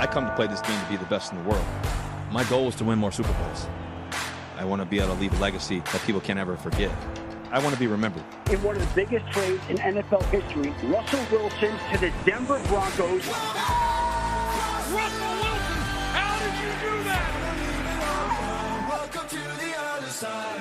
I come to play this game to be the best in the world. My goal is to win more Super Bowls. I want to be able to leave a legacy that people can't ever forget. I want to be remembered. In one of the biggest trades in NFL history, Russell Wilson to the Denver Broncos. Russell Wilson, how did you do that? Welcome to the other side.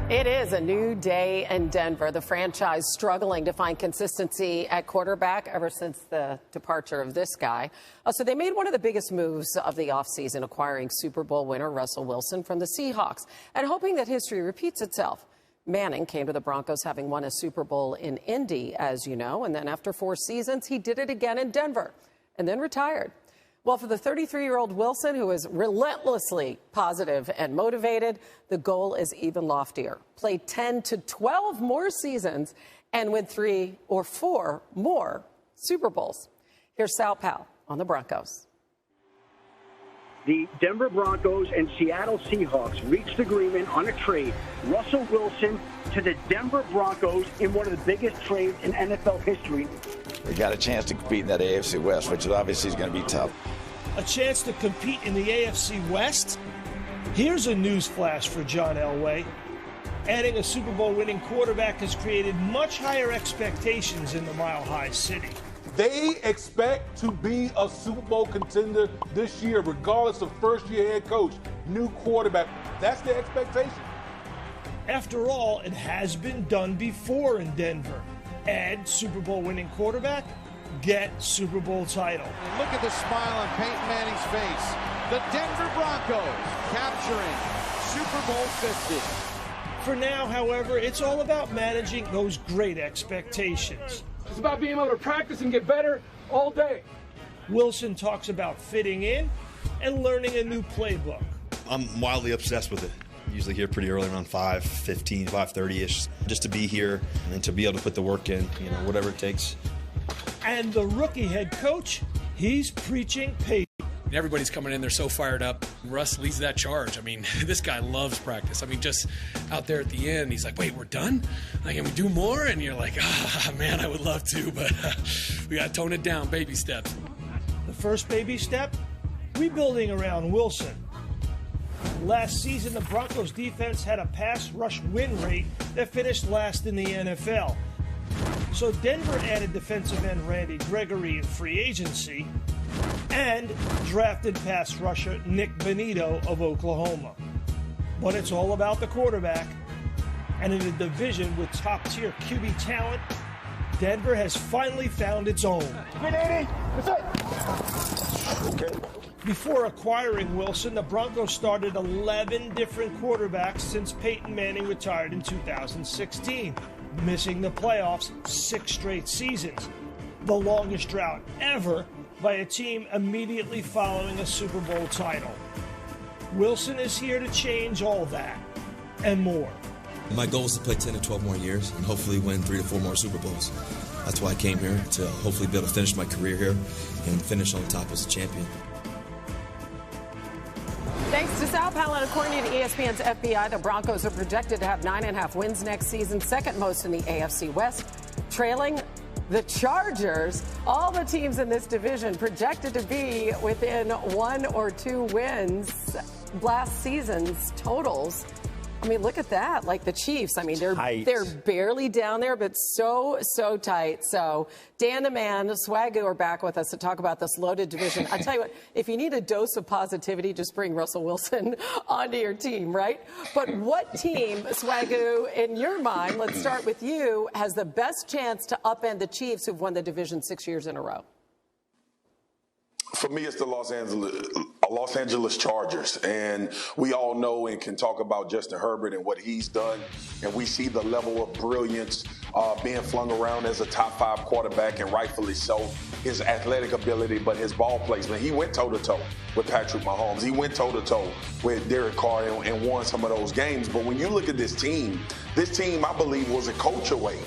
It is a new day in Denver. The franchise struggling to find consistency at quarterback ever since the departure of this guy. So they made one of the biggest moves of the offseason, acquiring Super Bowl winner Russell Wilson from the Seahawks and hoping that history repeats itself. Manning came to the Broncos having won a Super Bowl in Indy, as you know, and then after 4 seasons, he did it again in Denver and then retired. Well, for the 33-year-old Wilson, who is relentlessly positive and motivated, the goal is even loftier. Play 10 to 12 more seasons and win 3 or 4 more Super Bowls. Here's Sal Powell on the Broncos. The Denver Broncos and Seattle Seahawks reached agreement on a trade. Russell Wilson to the Denver Broncos in one of the biggest trades in NFL history. We got a chance to compete in that AFC West, which obviously is going to be tough. A chance to compete in the AFC West? Here's a news flash for John Elway. Adding a Super Bowl winning quarterback has created much higher expectations in the Mile High City. They expect to be a Super Bowl contender this year, regardless of first-year head coach, new quarterback. That's the expectation. After all, it has been done before in Denver. Add Super Bowl winning quarterback, get Super Bowl title. And look at the smile on Peyton Manning's face. The Denver Broncos capturing Super Bowl 50. For now, however, it's all about managing those great expectations. It's about being able to practice and get better all day. Wilson talks about fitting in and learning a new playbook. I'm wildly obsessed with it. Usually here pretty early, around 5:15, 5:30-ish, just to be here and to be able to put the work in, whatever it takes. And the rookie head coach, he's preaching patience. Everybody's coming in, they're so fired up. Russ leads that charge. I mean, this guy loves practice. I mean, just out there at the end, he's like, wait, we're done? Like, can we do more? And you're like, man, I would love to, but we got to tone it down, baby steps. The first baby step, rebuilding around Wilson. Last season, the Broncos defense had a pass rush win rate that finished last in the NFL. So Denver added defensive end Randy Gregory in free agency and drafted pass rusher Nick Benito of Oklahoma. But it's all about the quarterback. And in a division with top-tier QB talent, Denver has finally found its own. Before acquiring Wilson, the Broncos started 11 different quarterbacks since Peyton Manning retired in 2016, missing the playoffs 6 straight seasons, the longest drought ever by a team immediately following a Super Bowl title. Wilson is here to change all that and more. My goal is to play 10 to 12 more years and hopefully win 3 to 4 more Super Bowls. That's why I came here, to hopefully be able to finish my career here and finish on top as a champion. Thanks to Sal Powell. According to ESPN's FBI, the Broncos are projected to have 9.5 wins next season, second most in the AFC West, trailing the Chargers. All the teams in this division projected to be within 1 or 2 wins. Last season's totals, I mean, look at that. Like the Chiefs, I mean, they're barely down there, but so tight. So Dan the Man, Swagoo are back with us to talk about this loaded division. I tell you what, if you need a dose of positivity, just bring Russell Wilson onto your team, right? But what team, Swagoo, in your mind, let's start with you, has the best chance to upend the Chiefs who've won the division 6 years in a row? For me, it's the Los Angeles Chargers, and we all know and can talk about Justin Herbert and what he's done, and we see the level of brilliance being flung around as a top 5 quarterback, and rightfully so. His athletic ability, but his ball placement. He went toe-to-toe with Patrick Mahomes. He went toe-to-toe with Derek Carr and won some of those games. But when you look at this team, I believe, was a coach away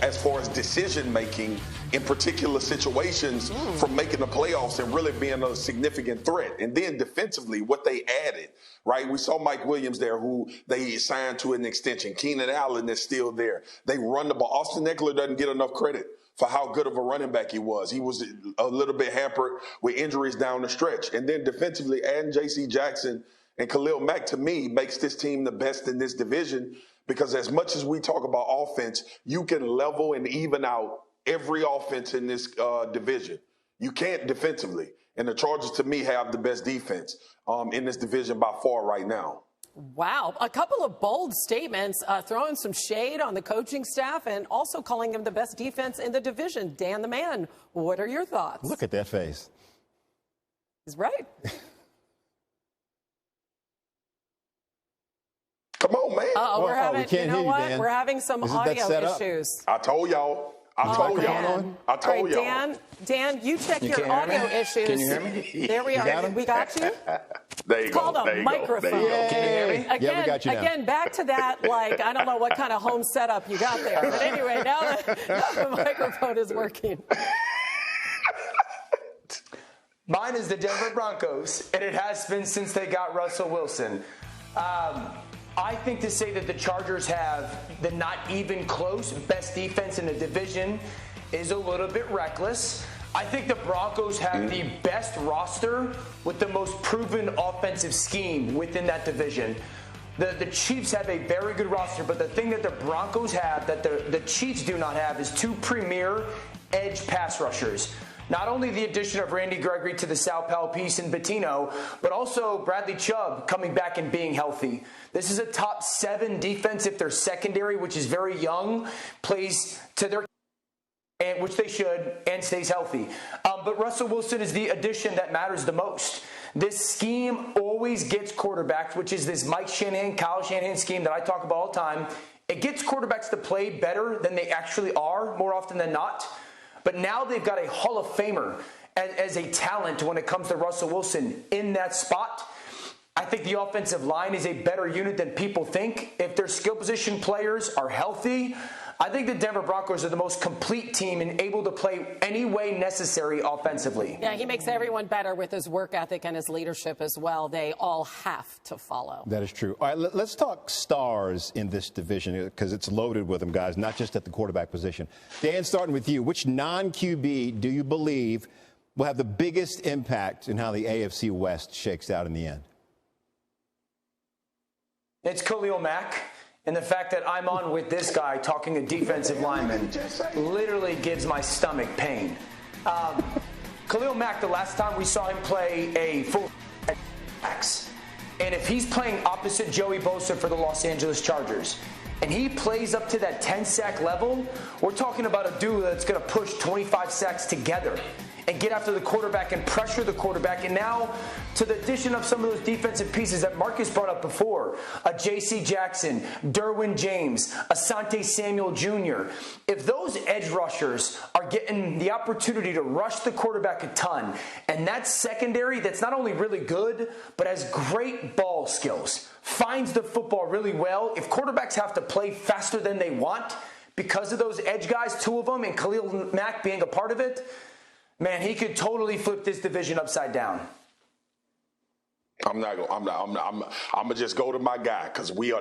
as far as decision-making in particular situations from making the playoffs and really being a significant threat. And then defensively, what they added, right? We saw Mike Williams there, who they signed to an extension. Keenan Allen is still there. They run the ball. Austin Eckler doesn't get enough credit for how good of a running back he was. He was a little bit hampered with injuries down the stretch. And then defensively, adding J.C. Jackson and Khalil Mack, to me, makes this team the best in this division, because as much as we talk about offense, you can level and even out every offense in this division. You can't defensively. And the Chargers, to me, have the best defense in this division by far right now. Wow. A couple of bold statements, throwing some shade on the coaching staff and also calling them the best defense in the division. Dan the Man, what are your thoughts? Look at that face. He's right. Come on, man. We're having, we can't you know hear you, what? Dan. We're having some audio issues. I told y'all. I told y'all. Dan, you check your audio issues. Can you hear me? There we are. We got you. There you It's go. called There a you microphone. Go. There you go. Can you hear me? Again, Yeah, we got you now. Again, back to that, like, I don't know what kind of home setup you got there. But anyway, now the microphone is working. Mine is the Denver Broncos, and it has been since they got Russell Wilson. I think to say that the Chargers have the not even close best defense in the division is a little bit reckless. I think the Broncos have the best roster with the most proven offensive scheme within that division. The Chiefs have a very good roster, but the thing that the Broncos have that the Chiefs do not have is two premier edge pass rushers. Not only the addition of Randy Gregory to the Sao Paulo piece in Bettino, but also Bradley Chubb coming back and being healthy. This is a top 7 defense if their secondary, which is very young, plays to their and which they should, and stays healthy. But Russell Wilson is the addition that matters the most. This scheme always gets quarterbacks, which is this Mike Shanahan, Kyle Shanahan scheme that I talk about all the time. It gets quarterbacks to play better than they actually are more often than not. But now they've got a Hall of Famer as a talent when it comes to Russell Wilson in that spot. I think the offensive line is a better unit than people think. If their skill position players are healthy, I think the Denver Broncos are the most complete team and able to play any way necessary offensively. Yeah, he makes everyone better with his work ethic and his leadership as well. They all have to follow. That is true. All right, let's talk stars in this division, because it's loaded with them, guys, not just at the quarterback position. Dan, starting with you, which non-QB do you believe will have the biggest impact in how the AFC West shakes out in the end? It's Khalil Mack. And the fact that I'm on with this guy talking a defensive lineman literally gives my stomach pain. Khalil Mack, the last time we saw him play a full backs, and if he's playing opposite Joey Bosa for the Los Angeles Chargers, and he plays up to that 10-sack level, we're talking about a duo that's going to push 25 sacks together and get after the quarterback and pressure the quarterback. And now, to the addition of some of those defensive pieces that Marcus brought up before, a J.C. Jackson, Derwin James, Asante Samuel Jr., if those edge rushers are getting the opportunity to rush the quarterback a ton, and that secondary that's not only really good, but has great ball skills, finds the football really well, if quarterbacks have to play faster than they want because of those edge guys, 2 of them, and Khalil Mack being a part of it, man, he could totally flip this division upside down. I'm gonna just go to my guy, because we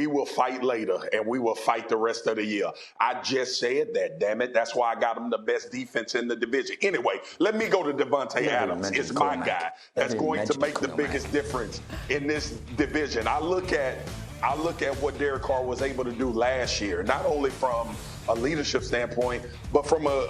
will fight later and we will fight the rest of the year. I just said that, damn it. That's why I got him the best defense in the division. Anyway, let me go to Davante Adams. It's my guy that's going to make the biggest difference in this division. I look at what Derek Carr was able to do last year, not only from a leadership standpoint, but from a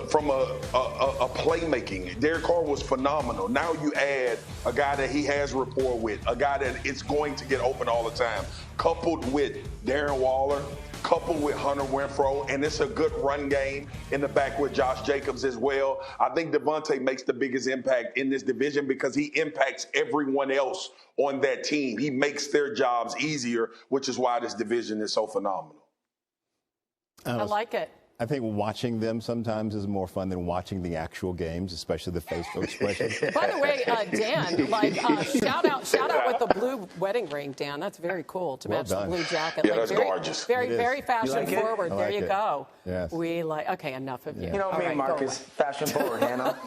playmaking. Derek Carr was phenomenal. Now you add a guy that he has rapport with, a guy that is going to get open all the time, coupled with Darren Waller, coupled with Hunter Renfrow, and it's a good run game in the back with Josh Jacobs as well. I think Davante makes the biggest impact in this division because he impacts everyone else on that team. He makes their jobs easier, which is why this division is so phenomenal. I like it. I think watching them sometimes is more fun than watching the actual games, especially the facial expressions. By the way, Dan, shout out with the blue wedding ring, Dan. That's very cool to match the blue jacket. Yeah, that's gorgeous. Very fashion forward. There you go. Yes. Okay, enough of you. You know me, Marcus, fashion forward, Hannah.